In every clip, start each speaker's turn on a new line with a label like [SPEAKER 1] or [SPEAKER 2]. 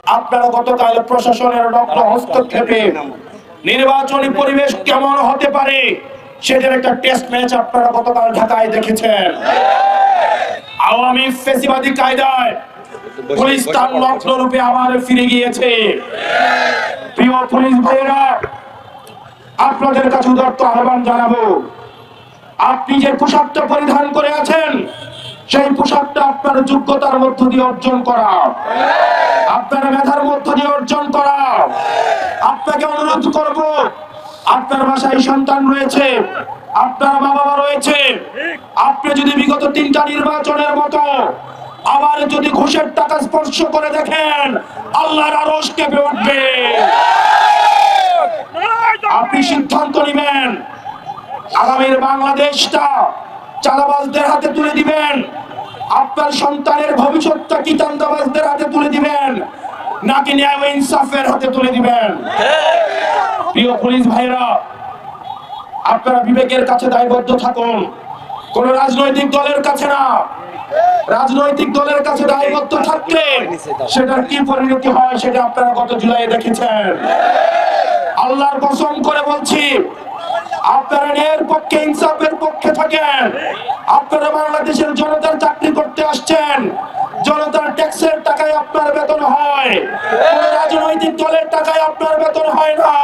[SPEAKER 1] আপনারা গতকাল প্রশাসনের রক্ত হস্তক্ষেপে নির্বাচনী পরিবেশ কেমন হতে পারে সেটার একটা টেস্ট ম্যাচ আপনারা গতকাল ঢাকায় দেখেছেন। আওয়ামী ফ্যাসিবাদী কায়দায় পুলিশ তার নগ্ন রূপে আবার ফিরে গিয়েছে। প্রিয় পুলিশ ভাইয়েরা, আপনাদের কাছে উদাত্ত আহ্বান জানাবো, আপনি যে পোশাকটা পরিধান করে আছেন সেই পোশাকটা আপনার যোগ্যতার মধ্য দিয়ে অর্জন করা, আপনার মেধার মধ্য দিয়ে অর্জন করা। আপনাকে অনুরোধ করব, আপনার বাসায় সন্তান রয়েছে, আপনার মা বাবা রয়েছে, আপনি যদি বিগত 3টা নির্বাচনের মতো আবার যদি ঘুষের টাকা স্পর্শ করে দেখেন, আল্লাহর আরশ কেঁপে উঠবে। আপনি সিদ্ধান্ত নেবেন আগামীর বাংলাদেশটা চাঁদাবাজদের হাতে তুলে দিবেন, আপনার সন্তানের ভবিষ্যৎটা কি চাঁদাবাজদের হাতে তুলে দিবেন নাকি ন্যায় ও ইনসাফের হাতে তুলে দিবেন? প্রিয় পুলিশ ভাইরা, আপনারা বিবেকের কাছে দায়বদ্ধ থাকুন, কোন রাজনৈতিক দলের কাছে না। রাজনৈতিক দলের কাছে দায়বদ্ধ থাকলে সেটার কি পরিণতি হয় সেটা আপনারা গত জুলাইয়ে দেখেছেন। আল্লাহর কসম করে বলছি, আপনারা ন্যায়ের পক্ষে ইনসাফের পক্ষে থাকেন। আপনারা বাংলাদেশের জনতার চাকরি করতে আসছেন, জনতার ট্যাক্সের টাকায় আপনার বেতন হয়, কোন রাজনৈতিক দলের টাকায় আপনার বেতন হয় না।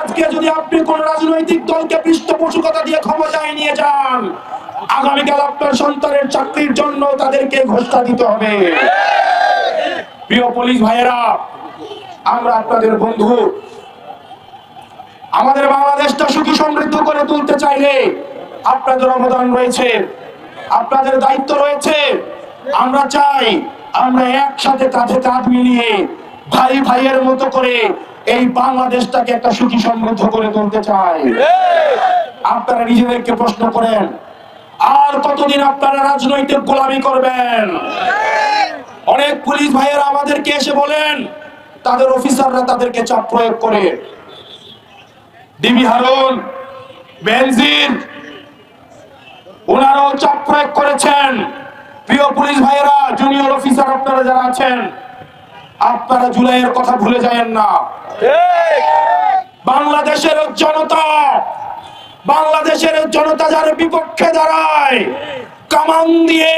[SPEAKER 1] আজকে যদি আপনি কোন রাজনৈতিক দলকে পৃষ্ঠপোষকতা দিয়ে ক্ষমতায় নিয়ে যান, আগামীকাল আপনার সন্তানের চাকরির জন্য তাদেরকে ঘোষণা দিতে হবে। প্রিয় পুলিশ ভাইয়েরা, আমরা আপনাদের বন্ধু। আমাদের বাংলাদেশটা সুখী সমৃদ্ধ করে তুলতে চাইলে আপনাদের অবদান রয়েছে, আপনাদের দায়িত্ব রয়েছে। আমরা চাই আমরা একসাথে কাঁধে কাঁধ মিলিয়ে ভাই ভাইয়ের মতো করে এই বাংলাদেশটাকে একটা সুখী সমৃদ্ধ করে তুলতে চাই। আপনারা নিজেদেরকে প্রশ্ন করেন, আর কতদিন আপনারা রাজনৈতিক গোলামি করবেন? অনেক পুলিশ ভাইয়েরা আমাদেরকে এসে বলেন তাদের অফিসাররা তাদেরকে চাপ প্রয়োগ করে। ডিবি হারুন, বেনজির, ওনারাও চাপ প্রয়োগ করেছেন। প্রিয় পুলিশ ভাইয়েরা, জুনিয়র অফিসার আপনারা যারা আছেন, আপনারা জুলাইয়ের কথা ভুলে যাবেন না। বাংলাদেশের জনতা যার বিপক্ষে দাঁড়ায়, কামান দিয়ে,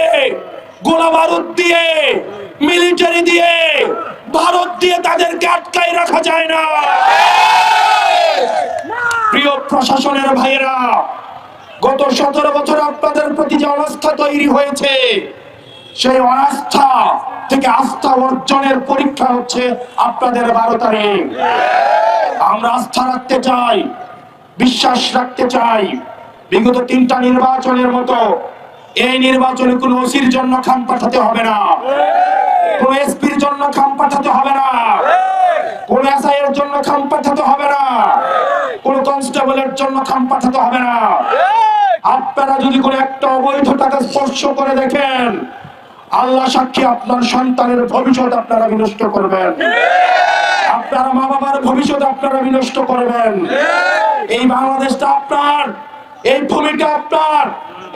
[SPEAKER 1] গোলা বারুদ দিয়ে, মিলিটারি দিয়ে, ভারত দিয়ে তাদেরকে আটকায় রাখা যায় না। প্রিয় প্রশাসনের ভাইয়েরা, গত 17 বছর আপনাদের প্রতি যে অনাস্থা তৈরি হয়েছে, সেই অনাস্থা থেকে আস্থা অর্জনের পরীক্ষা হচ্ছে আপনাদের 12 তারিখ। আমরা আস্থা রাখতে চাই, বিশ্বাস রাখতে চাই, বিগত 3টা নির্বাচনের মতো এই নির্বাচনে কোন ওসির জন্য খাম পাঠাতে হবে না, কোন এসপির জন্য খাম পাঠাতে হবে না, কোন এসআই এর জন্য খাম পাঠাতে হবে না, কোন কনস্টেবলের জন্য খাম পাঠাতে হবে না। আপনারা যদি কোনো একটা অবৈধ টাকা স্পর্শ করে দেখেন, আল্লাহ সাক্ষী, আপনার সন্তানের ভবিষ্যৎ আপনারা বিনষ্ট করবেন, আপনার মা বাবার ভবিষ্যৎ আপনারা বিনষ্ট করবেন। এই বাংলাদেশটা আপনার, এই ভূমিটা আপনার,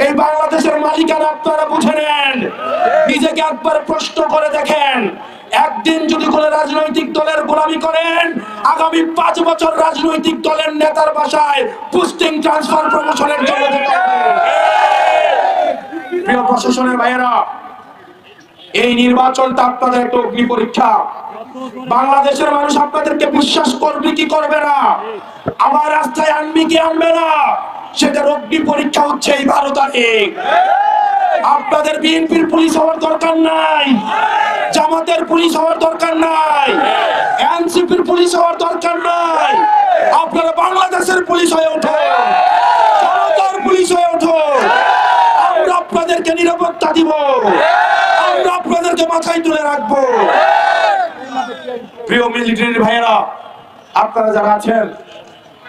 [SPEAKER 1] এই বাংলাদেশের মালিকানা আপনারা বুঝে নেন। নিজেকে একবার প্রশ্ন করে দেখেন, একদিন যদি কোন রাজনৈতিক দলের গোলামি করেন, আগামী 5 বছর রাজনৈতিক দলের নেতার বাসায় পোস্টিং, ট্রান্সফার, প্রমোশনের জন্য যেতে হবে। প্রিয় প্রশাসনের ভাইয়েরা, এই নির্বাচনটা আপনাদের একটা অগ্নি পরীক্ষা। বাংলাদেশের মানুষ আপনাদেরকে বিশ্বাস করবে কি করবে না, আবার রাস্তায় আনবে কি আনবে না, সেটার অগ্নি পরীক্ষা হচ্ছে এই 12 তারিখ। আপনাদের বিএনপির পুলিশ হওয়ার দরকার নাই, জামাতের পুলিশ হওয়ার দরকার নাই, এনসিপির পুলিশ হওয়ার দরকার নাই। আপনারা বাংলাদেশের পুলিশ হয়ে ওঠো, জনতার পুলিশ হয়ে ওঠো। আমরা আপনাদেরকে নিরাপত্তা দিব, আমরা আপনাদেরকে মাথায় তুলে রাখবো। প্রিয় মিলিটারি ভাইয়েরা, আপনারা যারা আছেন,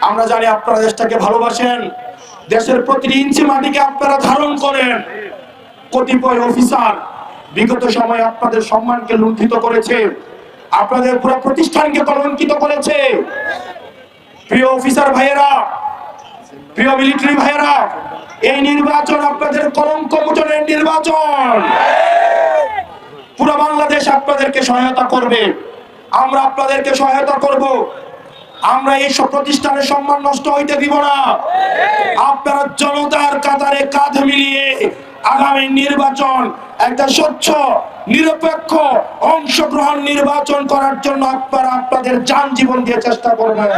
[SPEAKER 1] আমরা জানি আপনারা দেশটাকে ভালোবাসেন, দেশের প্রতিটি ইঞ্চি মাটিকে আপনারা ধারণ করেন। কতিপয় অফিসার বিগত সময়ে আপনাদের সম্মানকে লুণ্ঠিত করেছে, আপনাদের পুরো প্রতিষ্ঠানকে কলঙ্কিত করেছে। প্রিয় অফিসার ভাইয়েরা, প্রিয় মিলিটারি ভাইয়েরা, এই নির্বাচন আপনাদের কলঙ্ক মোচনের নির্বাচন। পুরো বাংলাদেশ আপনাদেরকে সহায়তা করবে, আমরা আপনাদেরকে সহায়তা করব। আমরা এইসব প্রতিষ্ঠানের সম্মান নষ্ট হইতে দিব না। আপনারা জনতার কাতারে কাঁধ মিলিয়ে আগামী নির্বাচন একটা স্বচ্ছ নিরপেক্ষ অংশগ্রহণ নির্বাচন করার জন্য আপনারা আপনাদের জান জীবন দিয়ে চেষ্টা করবেন।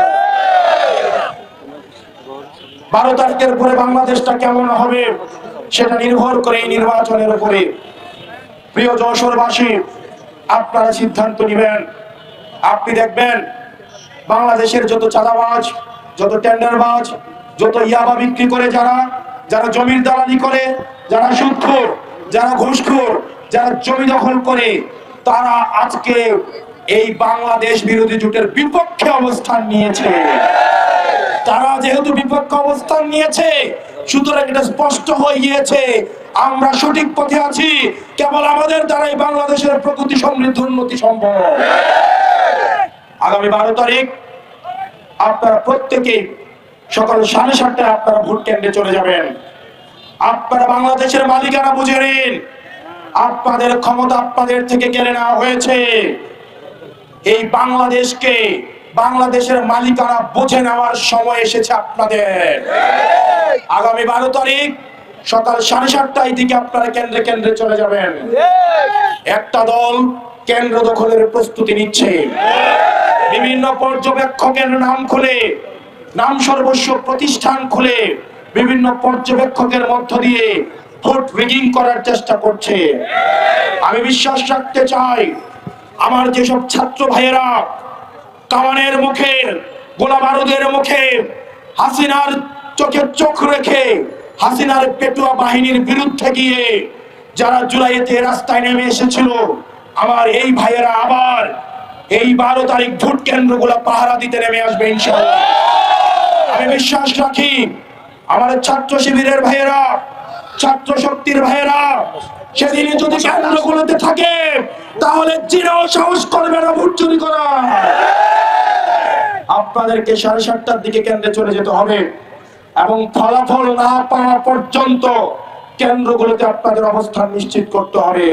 [SPEAKER 1] 12 তারিখের পরে বাংলাদেশটা কেমন হবে সেটা নির্ভর করে এই নির্বাচনের উপরে। প্রিয় যশোরবাসী, আপনারা সিদ্ধান্ত নেবেন। আপনি দেখবেন বাংলাদেশের যত চাঁদাবাজ, যত টেন্ডারবাজ, যত ইয়াবা বিক্রি করে যারা জমির দালালি করে, যারা সুদখোর, যারা ঘুষখোর, যারা জমি দখল করে, তারা আজকে এই বাংলাদেশ বিরোধী জোটের বিপক্ষে অবস্থান নিয়েছে। তারা যেহেতু বিপক্ষে অবস্থান নিয়েছে, সুতরাং এটা স্পষ্ট হয়ে গিয়েছে আমরা সঠিক পথে আছি। কেবল আমাদের দ্বারাই বাংলাদেশের প্রগতি, সমৃদ্ধি, উন্নতি সম্ভব। আগামী 12 তারিখ আপনারা প্রত্যেকেই সকাল 7:30টায় আপনারা ভোট কেন্দ্রে চলে যাবেন। আপনারা বাংলাদেশের মালিকানা বুঝে নিন। আপনাদের ক্ষমতা আপনাদের থেকে কেড়ে নেওয়া হয়েছে। এই বাংলাদেশকে, বাংলাদেশের মালিকানা বুঝে নেওয়ার সময় এসেছে আপনাদের। আগামী 12 তারিখ সকাল 7:30টায় দিকে আপনারা কেন্দ্রে কেন্দ্রে চলে যাবেন। একটা দল কেন্দ্র দখলের প্রস্তুতি নিচ্ছে। বিভিন্ন পর্যবেক্ষকের নাম সর্বস্ব প্রতিষ্ঠান খুলে বিভিন্ন পর্যবেক্ষকের মধ্য দিয়ে ভোট রিগিং করার চেষ্টা করছে। আমি বিশ্বাস রাখতে চাই, আমার যেসব ছাত্র ভাইয়েরা কামানের মুখে, গোলা বারুদের মুখে, হাসিনার চোখে চোখ রেখে হাসিনার পেটুয়া বাহিনীর বিরুদ্ধে গিয়ে যারা জুলাইতে রাস্তায় নেমে এসেছিল, আমার এই ভাইয়েরা আবার এই 12 তারিখ ভোট কেন্দ্রগুলো পাহারা দিতে নেমে আসবে ইনশাআল্লাহ। আমি বিশ্বাস রাখি আমার ছাত্র শিবিরের ভাইয়েরা, ছাত্র শক্তির ভাইয়েরা সেদিন যদি কেন্দ্রগুলোতে থাকে তাহলে জিরাও সাহস করবে না ভোট চুরি করা। আপনাদেরকে 7:30টার দিকে কেন্দ্রে চলে যেতে হবে এবং ফলাফল না পাওয়া পর্যন্ত কেন্দ্রগুলোতে আপনাদের অবস্থান নিশ্চিত করতে হবে।